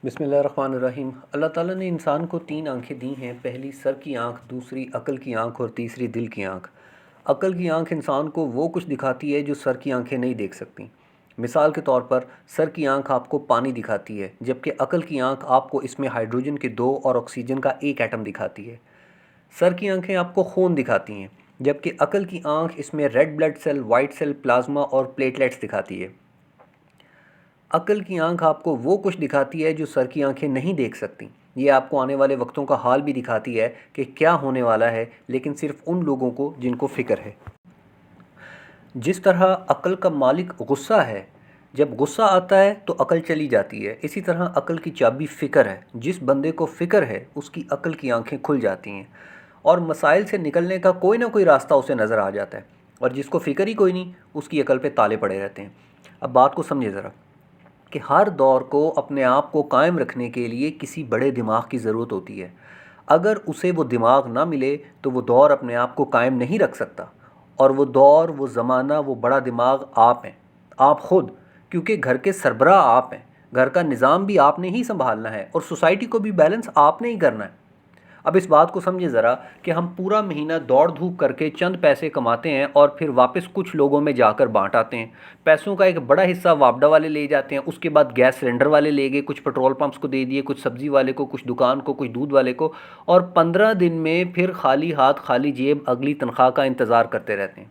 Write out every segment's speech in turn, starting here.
بسم اللہ الرحمن الرحیم۔ اللہ تعالیٰ نے انسان کو 3 آنکھیں دی ہیں، پہلی سر کی آنکھ، دوسری عقل کی آنکھ اور تیسری دل کی آنکھ۔ عقل کی آنکھ انسان کو وہ کچھ دکھاتی ہے جو سر کی آنکھیں نہیں دیکھ سکتیں۔ مثال کے طور پر سر کی آنکھ آپ کو پانی دکھاتی ہے، جبکہ عقل کی آنکھ آپ کو اس میں ہائیڈروجن کے 2 اور آکسیجن کا 1 ایٹم دکھاتی ہے۔ سر کی آنکھیں آپ کو خون دکھاتی ہیں، جبکہ عقل کی آنکھ اس میں red blood cell, white cell, plasma اور پلیٹلیٹس دکھاتی ہے۔ عقل کی آنکھ آپ کو وہ کچھ دکھاتی ہے جو سر کی آنکھیں نہیں دیکھ سکتیں۔ یہ آپ کو آنے والے وقتوں کا حال بھی دکھاتی ہے کہ کیا ہونے والا ہے، لیکن صرف ان لوگوں کو جن کو فکر ہے۔ جس طرح عقل کا مالک غصہ ہے، جب غصہ آتا ہے تو عقل چلی جاتی ہے، اسی طرح عقل کی چابی فکر ہے۔ جس بندے کو فکر ہے اس کی عقل کی آنکھیں کھل جاتی ہیں اور مسائل سے نکلنے کا کوئی نہ کوئی راستہ اسے نظر آ جاتا ہے، اور جس کو فکر ہی کوئی نہیں اس کی عقل پہ تالے پڑے رہتے ہیں۔ اب بات کو سمجھے ذرا کہ ہر دور کو اپنے آپ کو قائم رکھنے کے لیے کسی بڑے دماغ کی ضرورت ہوتی ہے۔ اگر اسے وہ دماغ نہ ملے تو وہ دور اپنے آپ کو قائم نہیں رکھ سکتا، اور وہ دور، وہ زمانہ، وہ بڑا دماغ آپ ہیں، آپ خود، کیونکہ گھر کے سربراہ آپ ہیں۔ گھر کا نظام بھی آپ نے ہی سنبھالنا ہے اور سوسائٹی کو بھی بیلنس آپ نے ہی کرنا ہے۔ اب اس بات کو سمجھے ذرا کہ ہم پورا مہینہ دوڑ دھوپ کر کے چند پیسے کماتے ہیں اور پھر واپس کچھ لوگوں میں جا کر بانٹ آتے ہیں۔ پیسوں کا ایک بڑا حصہ واپڈا والے لے جاتے ہیں، اس کے بعد گیس سلنڈر والے لے گئے، کچھ پیٹرول پمپس کو دے دیے، کچھ سبزی والے کو، کچھ دکان کو، کچھ دودھ والے کو، اور 15 دن میں پھر خالی ہاتھ خالی جیب اگلی تنخواہ کا انتظار کرتے رہتے ہیں۔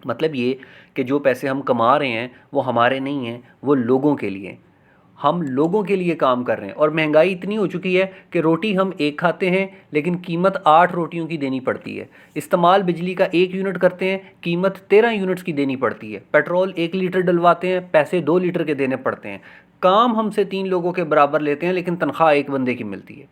مطلب یہ کہ جو پیسے ہم کما رہے ہیں وہ ہمارے نہیں ہیں، وہ لوگوں کے لیے ہیں۔ ہم لوگوں کے لیے کام کر رہے ہیں، اور مہنگائی اتنی ہو چکی ہے کہ روٹی ہم ایک کھاتے ہیں لیکن قیمت 8 روٹیوں کی دینی پڑتی ہے۔ استعمال بجلی کا 1 یونٹ کرتے ہیں، قیمت 13 یونٹس کی دینی پڑتی ہے۔ پیٹرول 1 لیٹر ڈلواتے ہیں، پیسے 2 لیٹر کے دینے پڑتے ہیں۔ کام ہم سے 3 لوگوں کے برابر لیتے ہیں لیکن تنخواہ 1 بندے کی ملتی ہے۔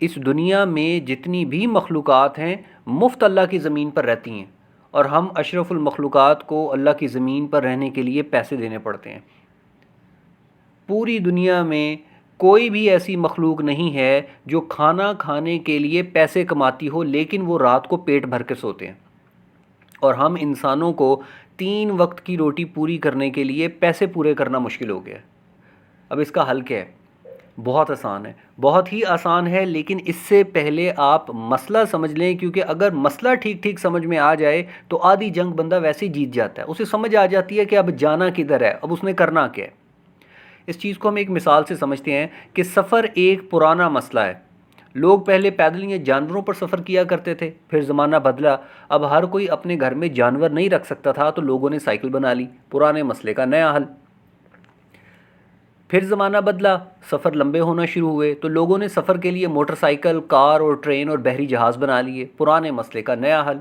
اس دنیا میں جتنی بھی مخلوقات ہیں مفت اللہ کی زمین پر رہتی ہیں، اور ہم اشرف المخلوقات کو اللہ کی زمین پر رہنے کے لیے پیسے دینے پڑتے ہیں۔ پوری دنیا میں کوئی بھی ایسی مخلوق نہیں ہے جو کھانا کھانے کے لیے پیسے کماتی ہو لیکن وہ رات کو پیٹ بھر کے سوتے ہیں، اور ہم انسانوں کو 3 وقت کی روٹی پوری کرنے کے لیے پیسے پورے کرنا مشکل ہو گیا ہے۔ اب اس کا حل کیا ہے؟ بہت آسان ہے، بہت ہی آسان ہے، لیکن اس سے پہلے آپ مسئلہ سمجھ لیں، کیونکہ اگر مسئلہ ٹھیک ٹھیک سمجھ میں آ جائے تو آدھی جنگ بندہ ویسے ہی جیت جاتا ہے۔ اسے سمجھ آ جاتی ہے کہ اب جانا کدھر ہے، اب اس نے کرنا کیا ہے۔ اس چیز کو ہم ایک مثال سے سمجھتے ہیں کہ سفر ایک پرانا مسئلہ ہے۔ لوگ پہلے پیدل یا جانوروں پر سفر کیا کرتے تھے، پھر زمانہ بدلا، اب ہر کوئی اپنے گھر میں جانور نہیں رکھ سکتا تھا تو لوگوں نے سائیکل بنا لی، پرانے مسئلے کا نیا حل۔ پھر زمانہ بدلا، سفر لمبے ہونا شروع ہوئے تو لوگوں نے سفر کے لیے موٹر سائیکل، کار اور ٹرین اور بحری جہاز بنا لیے، پرانے مسئلے کا نیا حل۔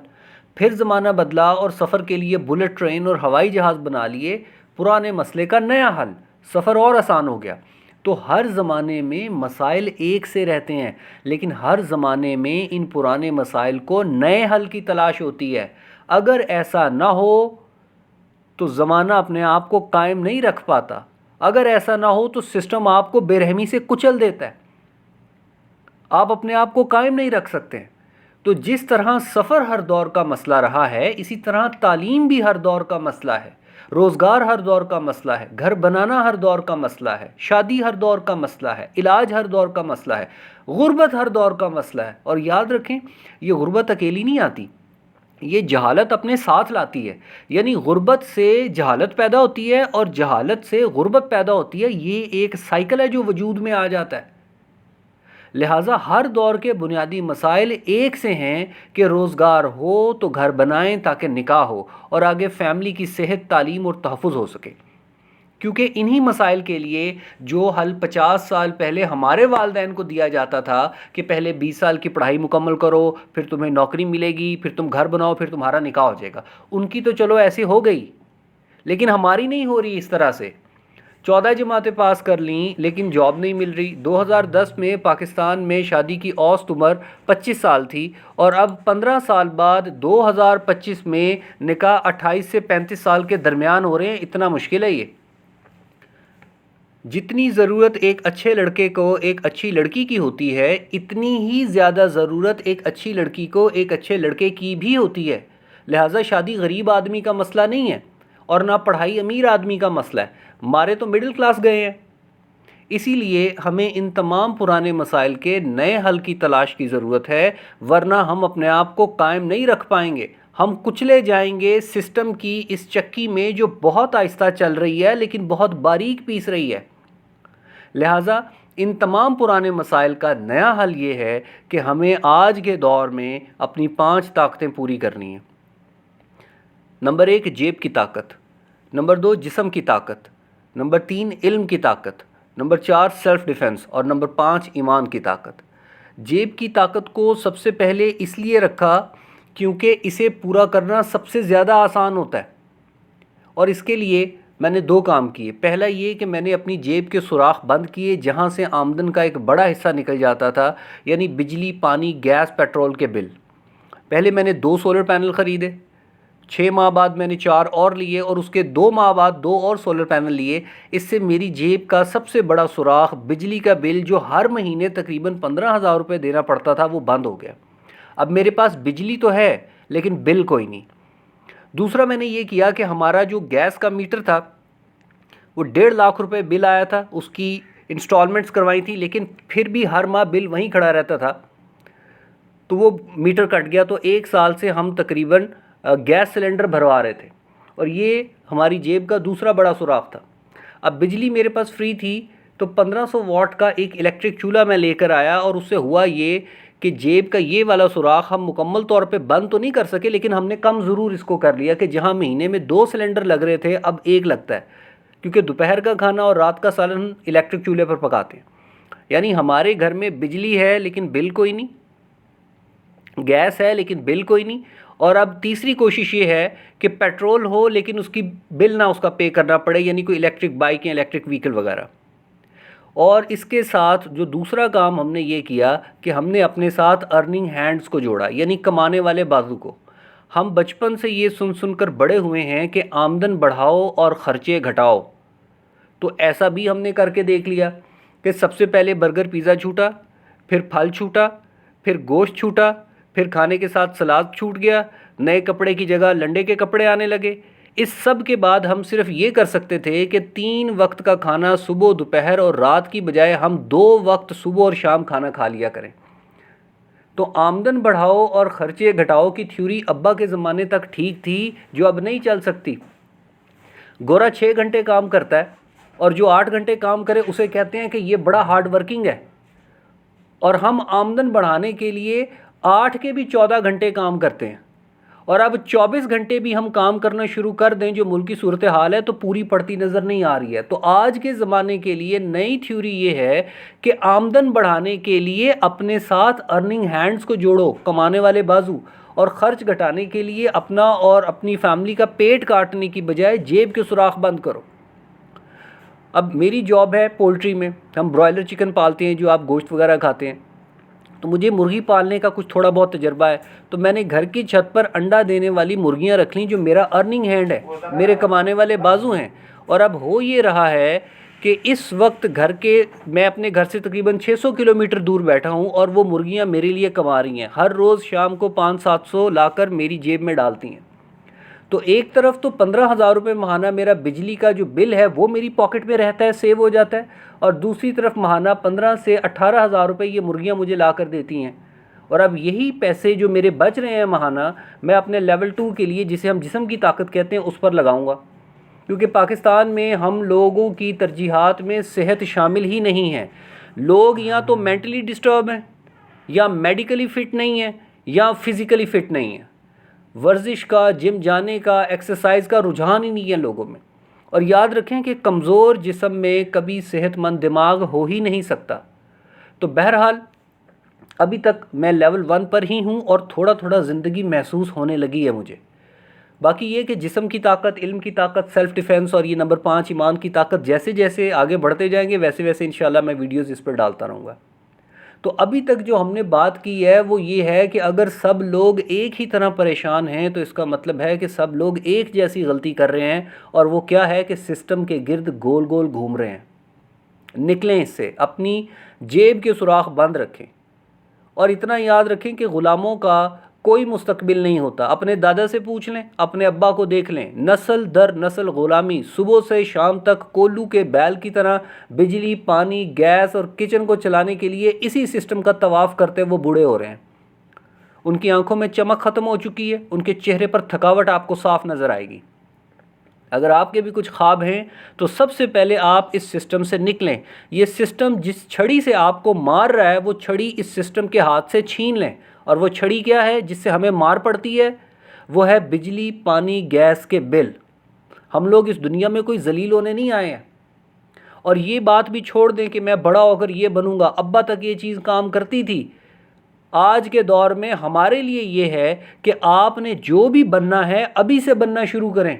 پھر زمانہ بدلا اور سفر کے لیے بلٹ ٹرین اور ہوائی جہاز بنا لیے، پرانے مسئلے کا نیا حل، سفر اور آسان ہو گیا۔ تو ہر زمانے میں مسائل ایک سے رہتے ہیں، لیکن ہر زمانے میں ان پرانے مسائل کو نئے حل کی تلاش ہوتی ہے۔ اگر ایسا نہ ہو تو زمانہ اپنے آپ کو قائم نہیں رکھ پاتا۔ اگر ایسا نہ ہو تو سسٹم آپ کو بے رحمی سے کچل دیتا ہے، آپ اپنے آپ کو قائم نہیں رکھ سکتے۔ تو جس طرح سفر ہر دور کا مسئلہ رہا ہے، اسی طرح تعلیم بھی ہر دور کا مسئلہ ہے، روزگار ہر دور کا مسئلہ ہے، گھر بنانا ہر دور کا مسئلہ ہے، شادی ہر دور کا مسئلہ ہے، علاج ہر دور کا مسئلہ ہے، غربت ہر دور کا مسئلہ ہے۔ اور یاد رکھیں، یہ غربت اکیلی نہیں آتی، یہ جہالت اپنے ساتھ لاتی ہے۔ یعنی غربت سے جہالت پیدا ہوتی ہے اور جہالت سے غربت پیدا ہوتی ہے، یہ ایک سائیکل ہے جو وجود میں آ جاتا ہے۔ لہٰذا ہر دور کے بنیادی مسائل ایک سے ہیں کہ روزگار ہو تو گھر بنائیں تاکہ نکاح ہو اور آگے فیملی کی صحت، تعلیم اور تحفظ ہو سکے۔ کیونکہ انہی مسائل کے لیے جو حل 50 سال پہلے ہمارے والدین کو دیا جاتا تھا کہ پہلے 20 سال کی پڑھائی مکمل کرو، پھر تمہیں نوکری ملے گی، پھر تم گھر بناؤ، پھر تمہارا نکاح ہو جائے گا، ان کی تو چلو ایسے ہو گئی، لیکن ہماری نہیں ہو رہی اس طرح سے۔ 14 جماعتیں پاس کر لیں لیکن جاب نہیں مل رہی۔ 2010 میں پاکستان میں شادی کی اوسط عمر 25 سال تھی، اور اب 15 سال بعد 2025 میں نکاح 28 سے 35 سال کے درمیان ہو رہے ہیں۔ اتنا مشکل ہے یہ۔ جتنی ضرورت ایک اچھے لڑکے کو ایک اچھی لڑکی کی ہوتی ہے، اتنی ہی زیادہ ضرورت ایک اچھی لڑکی کو ایک اچھے لڑکے کی بھی ہوتی ہے۔ لہٰذا شادی غریب آدمی کا مسئلہ نہیں ہے، اور نہ پڑھائی امیر آدمی کا مسئلہ ہے۔ ہمارے تو مڈل کلاس گئے ہیں، اسی لیے ہمیں ان تمام پرانے مسائل کے نئے حل کی تلاش کی ضرورت ہے، ورنہ ہم اپنے آپ کو قائم نہیں رکھ پائیں گے، ہم کچلے جائیں گے سسٹم کی اس چکی میں جو بہت آہستہ چل رہی ہے لیکن بہت باریک پیس رہی ہے۔ لہٰذا ان تمام پرانے مسائل کا نیا حل یہ ہے کہ ہمیں آج کے دور میں اپنی 5 طاقتیں پوری کرنی ہیں۔ نمبر 1 جیب کی طاقت، نمبر 2 جسم کی طاقت، نمبر 3 علم کی طاقت، نمبر 4 سیلف ڈیفنس اور نمبر 5 ایمان کی طاقت۔ جیب کی طاقت کو سب سے پہلے اس لیے رکھا کیونکہ اسے پورا کرنا سب سے زیادہ آسان ہوتا ہے، اور اس کے لیے میں نے 2 کام کیے۔ پہلا یہ کہ میں نے اپنی جیب کے سوراخ بند کیے جہاں سے آمدن کا ایک بڑا حصہ نکل جاتا تھا، یعنی بجلی، پانی، گیس، پیٹرول کے بل۔ پہلے میں نے 2 سولر پینل خریدے، 6 ماہ بعد میں نے 4 اور لیے، اور اس کے 2 ماہ بعد 2 اور سولر پینل لیے۔ اس سے میری جیب کا سب سے بڑا سوراخ بجلی کا بل، جو ہر مہینے تقریباً 15,000 روپے دینا پڑتا تھا، وہ بند ہو گیا۔ اب میرے پاس بجلی تو ہے لیکن بل کوئی نہیں۔ دوسرا میں نے یہ کیا کہ ہمارا جو گیس کا میٹر تھا وہ 1.5 لاکھ روپے بل آیا تھا، اس کی انسٹالمنٹس کروائی تھی، لیکن پھر بھی ہر ماہ بل وہیں کھڑا رہتا تھا، تو وہ میٹر کٹ گیا۔ تو 1 سال سے ہم تقریباً گیس سلنڈر بھروا رہے تھے، اور یہ ہماری جیب کا دوسرا بڑا سوراخ تھا۔ اب بجلی میرے پاس فری تھی تو 1500 واٹ کا ایک الیکٹرک چولہا میں لے کر آیا، اور اس سے ہوا یہ کہ جیب کا یہ والا سوراخ ہم مکمل طور پہ بند تو نہیں کر سکے، لیکن ہم نے کم ضرور اس کو کر لیا کہ جہاں مہینے میں 2 سلنڈر لگ رہے تھے اب 1 لگتا ہے، کیونکہ دوپہر کا کھانا اور رات کا سالن الیکٹرک چولہے پر پکاتے ہیں۔ یعنی ہمارے گھر میں بجلی ہے لیکن بل کوئی نہیں، گیس ہے لیکن بل کوئی نہیں، اور اب تیسری کوشش یہ ہے کہ پیٹرول ہو لیکن اس کی بل نہ اس کا پے کرنا پڑے، یعنی کوئی الیکٹرک بائک یا الیکٹرک وہیکل وغیرہ۔ اور اس کے ساتھ جو دوسرا کام ہم نے یہ کیا کہ ہم نے اپنے ساتھ ارننگ ہینڈز کو جوڑا، یعنی کمانے والے بازو کو۔ ہم بچپن سے یہ سن کر بڑے ہوئے ہیں کہ آمدن بڑھاؤ اور خرچے گھٹاؤ، تو ایسا بھی ہم نے کر کے دیکھ لیا کہ سب سے پہلے برگر پیزا چھوٹا، پھر پھل چھوٹا، پھر گوشت چھوٹا، پھر کھانے کے ساتھ سلاد چھوٹ گیا، نئے کپڑے کی جگہ لنڈے کے کپڑے آنے لگے۔ اس سب کے بعد ہم صرف یہ کر سکتے تھے کہ 3 وقت کا کھانا صبح، دوپہر اور رات کی بجائے ہم 2 وقت صبح اور شام کھانا کھا لیا کریں۔ تو آمدن بڑھاؤ اور خرچے گھٹاؤ کی تھیوری ابا کے زمانے تک ٹھیک تھی، جو اب نہیں چل سکتی۔ گورا 6 گھنٹے کام کرتا ہے اور جو 8 گھنٹے کام کرے اسے کہتے ہیں کہ یہ بڑا ہارڈ ورکنگ ہے، اور ہم آمدن بڑھانے کے لیے 8 کے بھی 14 گھنٹے کام کرتے ہیں، اور اب 24 گھنٹے بھی ہم کام کرنا شروع کر دیں جو ملکی صورتحال ہے تو پوری پڑتی نظر نہیں آ رہی ہے۔ تو آج کے زمانے کے لیے نئی تھیوری یہ ہے کہ آمدن بڑھانے کے لیے اپنے ساتھ ارننگ ہینڈز کو جوڑو، کمانے والے بازو، اور خرچ گھٹانے کے لیے اپنا اور اپنی فیملی کا پیٹ کاٹنے کی بجائے جیب کے سوراخ بند کرو۔ اب میری جاب ہے پولٹری میں، ہم برائلر چکن پالتے ہیں جو آپ گوشت وغیرہ کھاتے ہیں، تو مجھے مرغی پالنے کا کچھ تھوڑا بہت تجربہ ہے، تو میں نے گھر کی چھت پر انڈا دینے والی مرغیاں رکھ لیں جو میرا ارننگ ہینڈ ہے، میرے کمانے والے بازو ہیں۔ اور اب ہو یہ رہا ہے کہ اس وقت میں اپنے گھر سے تقریباً 600 کلومیٹر دور بیٹھا ہوں، اور وہ مرغیاں میرے لیے کما رہی ہیں، ہر روز شام کو 500-700 لا کر میری جیب میں ڈالتی ہیں۔ تو ایک طرف تو 15,000 روپے ماہانہ میرا بجلی کا جو بل ہے وہ میری پاکٹ میں رہتا ہے، سیو ہو جاتا ہے، اور دوسری طرف ماہانہ 15 سے 18,000 روپے یہ مرغیاں مجھے لا کر دیتی ہیں۔ اور اب یہی پیسے جو میرے بچ رہے ہیں ماہانہ، میں اپنے لیول 2 کے لیے، جسے ہم جسم کی طاقت کہتے ہیں، اس پر لگاؤں گا، کیونکہ پاکستان میں ہم لوگوں کی ترجیحات میں صحت شامل ہی نہیں ہے۔ لوگ یا تو مینٹلی ڈسٹرب ہیں، یا میڈیکلی فٹ نہیں ہیں، یا فزیکلی فٹ نہیں ہیں۔ ورزش کا، جم جانے کا، ایکسرسائز کا رجحان ہی نہیں ہے لوگوں میں۔ اور یاد رکھیں کہ کمزور جسم میں کبھی صحت مند دماغ ہو ہی نہیں سکتا۔ تو بہرحال ابھی تک میں لیول 1 پر ہی ہوں، اور تھوڑا تھوڑا زندگی محسوس ہونے لگی ہے مجھے۔ باقی یہ کہ جسم کی طاقت، علم کی طاقت، سیلف ڈیفنس، اور یہ نمبر 5 ایمان کی طاقت، جیسے جیسے آگے بڑھتے جائیں گے ویسے ویسے انشاءاللہ میں ویڈیوز اس پر ڈالتا رہوں گا۔ تو ابھی تک جو ہم نے بات کی ہے وہ یہ ہے کہ اگر سب لوگ ایک ہی طرح پریشان ہیں تو اس کا مطلب ہے کہ سب لوگ ایک جیسی غلطی کر رہے ہیں، اور وہ کیا ہے کہ سسٹم کے گرد گول گول گھوم رہے ہیں۔ نکلیں اس سے، اپنی جیب کے سوراخ بند رکھیں، اور اتنا یاد رکھیں کہ غلاموں کا کوئی مستقبل نہیں ہوتا. اپنے دادا سے پوچھ لیں, اپنے ابا کو دیکھ لیں, نسل در نسل غلامی, صبح سے شام تک کولو کے بیل کی طرح بجلی, پانی, گیس اور کچن کو چلانے کے لیے اسی سسٹم کا طواف کرتے وہ بوڑھے ہو رہے ہیں. ان کی آنکھوں میں چمک ختم ہو چکی ہے, ان کے چہرے پر تھکاوٹ آپ کو صاف نظر آئے گی. اگر آپ کے بھی کچھ خواب ہیں تو سب سے پہلے آپ اس سسٹم سے نکلیں. یہ سسٹم جس چھڑی سے آپ کو مار رہا ہے وہ چھڑی اس سسٹم کے ہاتھ سے چھین لیں. اور وہ چھڑی کیا ہے جس سے ہمیں مار پڑتی ہے؟ وہ ہے بجلی, پانی, گیس کے بل. ہم لوگ اس دنیا میں کوئی ذلیل ہونے نہیں آئے ہیں. اور یہ بات بھی چھوڑ دیں کہ میں بڑا ہو کر یہ بنوں گا, ابا تک یہ چیز کام کرتی تھی. آج کے دور میں ہمارے لیے یہ ہے کہ آپ نے جو بھی بننا ہے ابھی سے بننا شروع کریں.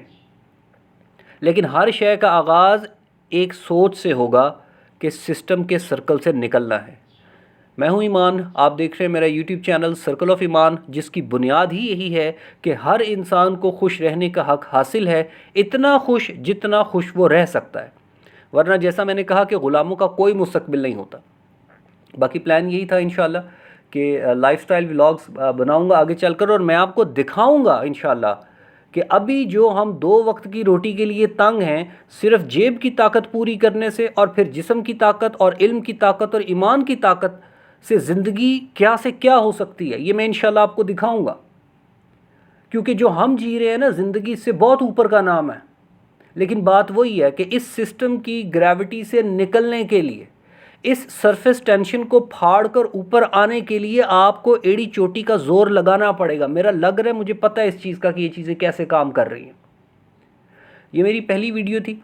لیکن ہر شے کا آغاز ایک سوچ سے ہوگا کہ سسٹم کے سرکل سے نکلنا ہے. میں ہوں ایمان, آپ دیکھ رہے ہیں میرا یوٹیوب چینل سرکل آف ایمان, جس کی بنیاد ہی یہی ہے کہ ہر انسان کو خوش رہنے کا حق حاصل ہے, اتنا خوش جتنا خوش وہ رہ سکتا ہے. ورنہ جیسا میں نے کہا کہ غلاموں کا کوئی مستقبل نہیں ہوتا. باقی پلان یہی تھا انشاءاللہ کہ لائف سٹائل ولاگز بناؤں گا آگے چل کر, اور میں آپ کو دکھاؤں گا انشاءاللہ کہ ابھی جو ہم 2 وقت کی روٹی کے لیے تنگ ہیں, صرف جیب کی طاقت پوری کرنے سے اور پھر جسم کی طاقت اور علم کی طاقت اور ایمان کی طاقت سے زندگی کیا سے کیا ہو سکتی ہے, یہ میں انشاءاللہ آپ کو دکھاؤں گا. کیونکہ جو ہم جی رہے ہیں نا, زندگی سے بہت اوپر کا نام ہے. لیکن بات وہی ہے کہ اس سسٹم کی گریوٹی سے نکلنے کے لیے, اس سرفیس ٹینشن کو پھاڑ کر اوپر آنے کے لیے آپ کو ایڑی چوٹی کا زور لگانا پڑے گا. میرا لگ رہا ہے, مجھے پتہ ہے اس چیز کا کہ یہ چیزیں کیسے کام کر رہی ہیں. یہ میری پہلی ویڈیو تھی.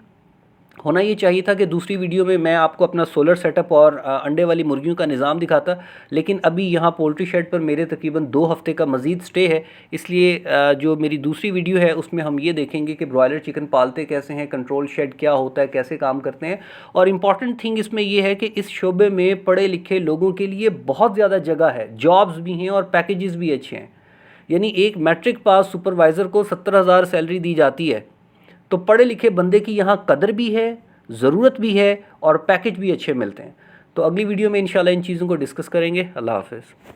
ہونا یہ چاہیے تھا کہ دوسری ویڈیو میں میں آپ کو اپنا سولر سیٹ اپ اور انڈے والی مرغیوں کا نظام دکھاتا, لیکن ابھی یہاں پولٹری شیڈ پر میرے تقریباً 2 ہفتے کا مزید سٹے ہے. اس لیے جو میری دوسری ویڈیو ہے اس میں ہم یہ دیکھیں گے کہ برائلر چکن پالتے کیسے ہیں, کنٹرول شیڈ کیا ہوتا ہے, کیسے کام کرتے ہیں. اور امپورٹنٹ تھنگ اس میں یہ ہے کہ اس شعبے میں پڑھے لکھے لوگوں کے لیے بہت زیادہ جگہ ہے, جابز بھی ہیں اور پیکیجز بھی اچھے ہیں. یعنی ایک میٹرک پاس سپروائزر کو 70,000 سیلری دی جاتی ہے, تو پڑھے لکھے بندے کی یہاں قدر بھی ہے, ضرورت بھی ہے اور پیکج بھی اچھے ملتے ہیں. تو اگلی ویڈیو میں انشاءاللہ ان چیزوں کو ڈسکس کریں گے. اللہ حافظ.